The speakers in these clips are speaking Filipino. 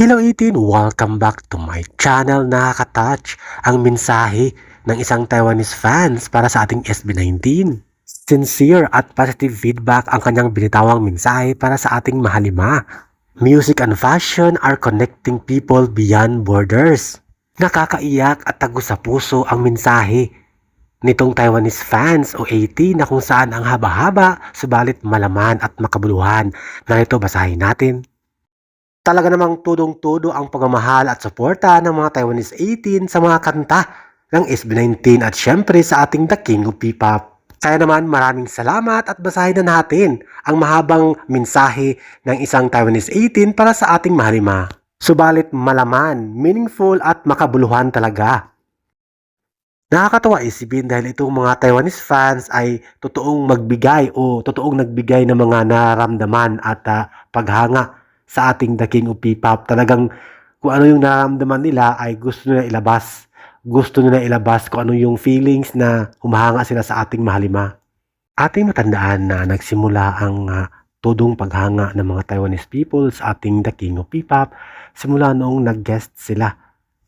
Hello 18! Welcome back to my channel. Nakaka-touch ang mensahe ng isang Taiwanese fans para sa ating SB19. Sincere at positive feedback ang kanyang binitawang mensahe para sa ating mahalima. Music and fashion are connecting people beyond borders. Nakakaiyak at tagus sa puso ang mensahe nitong Taiwanese fans o 18 na kung saan ang haba-haba subalit malaman at makabuluhan. Narito basahin natin. Talaga namang tudong-tudo ang pagmamahal at suporta ng mga Taiwanese 18 sa mga kanta ng SB19 at syempre sa ating The King of P-Pop. Kaya naman maraming salamat at basahin na natin ang mahabang mensahe ng isang Taiwanese 18 para sa ating mahalima. Subalit malaman, meaningful at makabuluhan talaga. Nakakatawa isipin dahil itong mga Taiwanese fans ay totoong magbigay o totoong nagbigay ng mga nararamdaman at paghanga sa ating The King of P-Pop. Talagang kung ano yung nararamdaman nila ay gusto nila ilabas. Gusto nila ilabas kung ano yung feelings na humahanga sila sa ating mahalima. Ating matandaan na nagsimula ang tudong paghanga ng mga Taiwanese people sa ating The King of P-Pop simula noong nag-guest sila.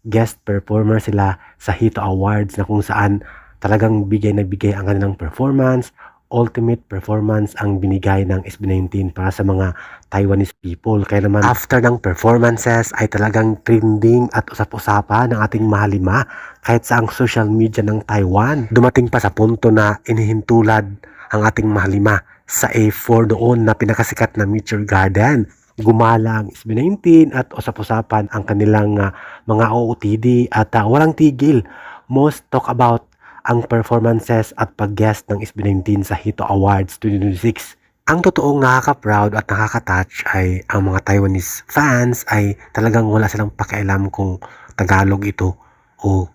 Guest performer sila sa Hito Awards na kung saan talagang bigay na bigay ang kanilang performance. Ultimate performance ang binigay ng SB19 para sa mga Taiwanese people. Kaya naman after ng performances ay talagang trending at usap-usapan ng ating mahalima kahit sa ang social media ng Taiwan. Dumating pa sa punto na inihintulad ang ating mahalima sa A4 doon na pinakasikat na Meteor Garden. Gumala ang SB19 at usap-usapan ang kanilang mga OOTD at walang tigil. Most talk about ang performances at pag-guest ng SB19 sa Hito Awards 2026. Ang totoong nakaka-proud at nakaka-touch ay ang mga Taiwanese fans ay talagang wala silang pakialam kung Tagalog ito o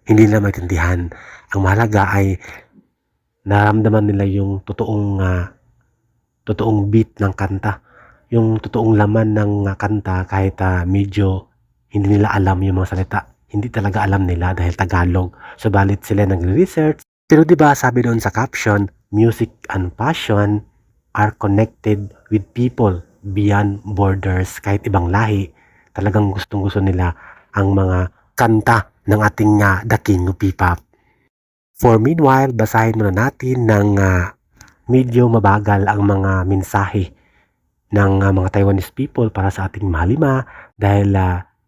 hindi nila maintindihan. Ang mahalaga ay naramdaman nila yung totoong beat ng kanta. Yung totoong laman ng kanta kahit medyo hindi nila alam yung mga salita. Hindi talaga alam nila dahil Tagalog. Subalit sila nag-research. Pero diba sabi doon sa caption, music and passion are connected with people beyond borders. Kahit ibang lahi, talagang gustong-gusto nila ang mga kanta ng ating The King of P-Pop. For meanwhile, basahin muna natin ng medyo mabagal ang mga mensahe ng mga Taiwanese people para sa ating mahalima dahil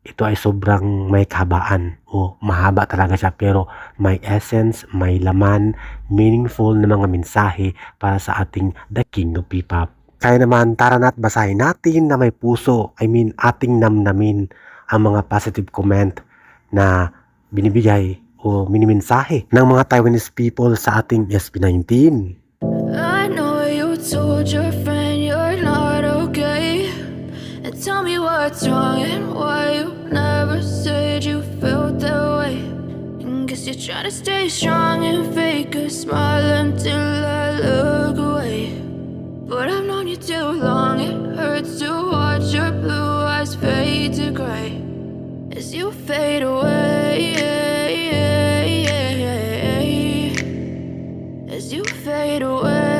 ito ay sobrang may kahabaan o mahaba talaga siya pero may essence, may laman, meaningful na mga mensahe para sa ating The King of P-Pop. Kaya naman tara na't basahin natin na may puso, ating namnamin ang mga positive comment na binibigay o minimensahe ng mga Taiwanese people sa ating SB19. I know you told your friend you're not okay, and tell me what's wrong and why you never said you felt that way. And guess you're trying to stay strong and fake a smile until I look away. But I've known you too long, it hurts to watch your blue eyes fade to gray as you fade away, as you fade away.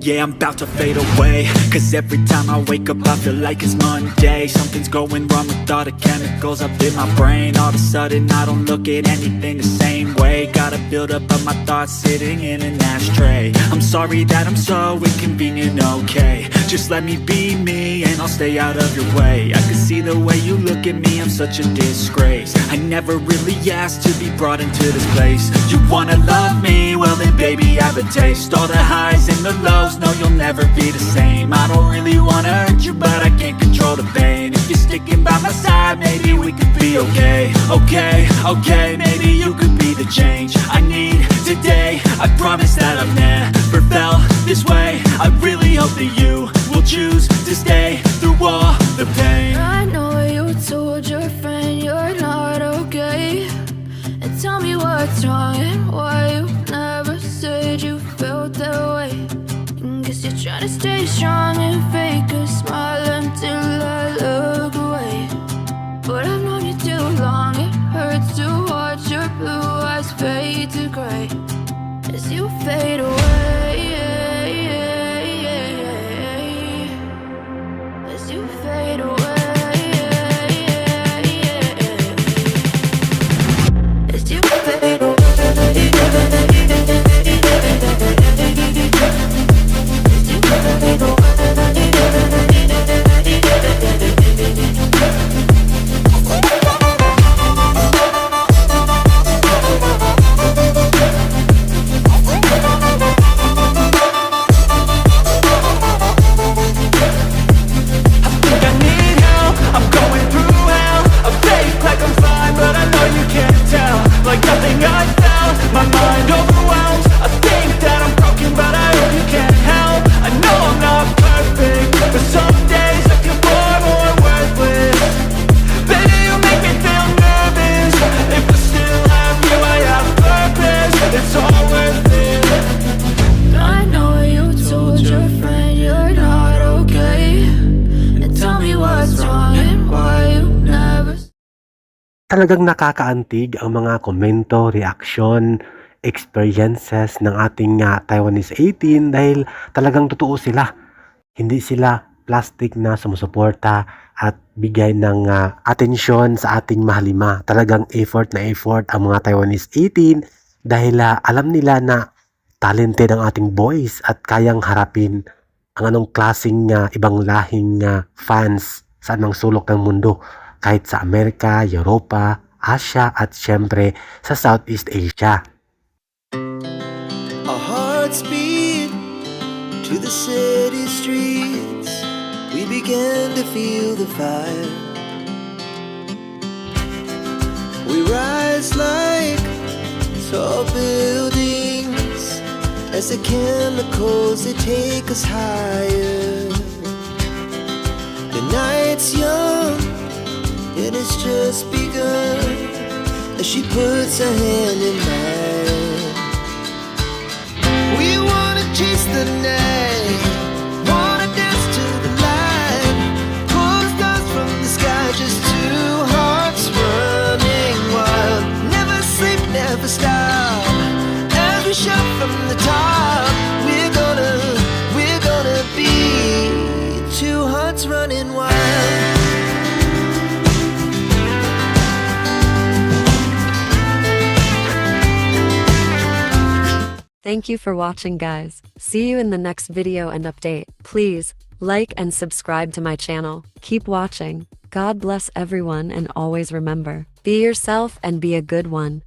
Yeah, I'm about to fade away, cause every time I wake up I feel like it's Monday. Something's going wrong with all the chemicals up in my brain. All of a sudden I don't look at anything the same way. Gotta build up of my thoughts sitting in an ashtray. I'm sorry that I'm so inconvenient, okay. Just let me be me and I'll stay out of your way. I can see the way you look at me, I'm such a disgrace. I never really asked to be brought into this place. You wanna love me? Well then baby I have a taste. All the highs and the lows, no you'll never be the same. I don't really wanna hurt you but I can't control the pain. If you're sticking by my side maybe we could be okay. Okay, maybe you could be the change I need today. I promise that I've never felt this way. I really hope that you will choose to stay through all the pain. I know you told your friend you're not okay, and tell me what's wrong and why you never said you felt that way. And guess you're trying to stay strong and fake a smile until I look away. But I've known you too long, it hurts to watch your blue eyes fade to gray as you fade away. Talagang nakakaantig ang mga komento, reaksyon, experiences ng ating Taiwanese 18 dahil talagang totoo sila. Hindi sila plastic na sumusuporta at bigay ng atensyon sa ating mahalima. Talagang effort na effort ang mga Taiwanese 18 dahil alam nila na talented ang ating boys at kayang harapin ang anong klaseng ibang lahing fans sa anong sulok ng mundo. Kahit sa Amerika, Europa, Asia at syempre sa Southeast Asia. Our hearts beat to the city streets. We began to feel the fire. We rise like tall buildings as the chemicals they take us higher. The night's young and it's just begun as she puts her hand in mine. We wanna chase the night, wanna dance to the light, pull the stars from the sky, just two hearts running wild. Never sleep, never stop, as we shout from the top. We're gonna be two hearts running wild. Thank you for watching, guys. See you in the next video and update. Please like and subscribe to my channel. Keep watching. God bless everyone and always remember, be yourself and be a good one.